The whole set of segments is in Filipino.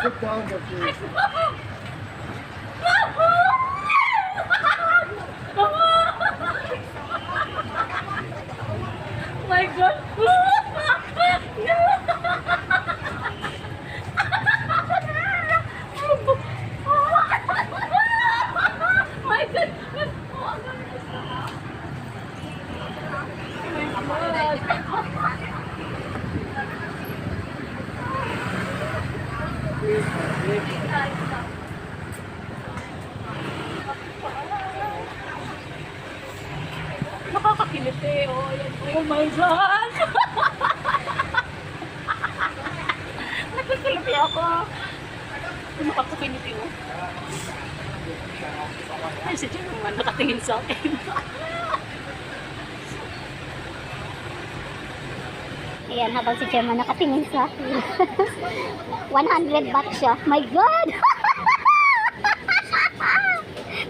Put down the food. My God. My God. Nakakakiliti. Oh, yan. Oh my God. Nakakiliti ako. Nakakakiliti oh. Ay, si Jerome nakatingin sa akin. Ayan, habang si Chairman nakatingin sa akin. 100 baht siya. My God!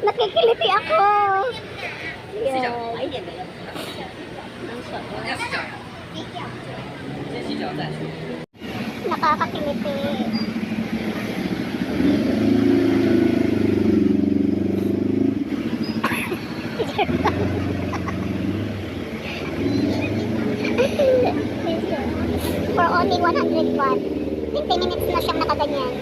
Nakikiliti ako. Ayan. Nakakakiliti. For only 100 baht. 20 minutes na siyang nakaganyan.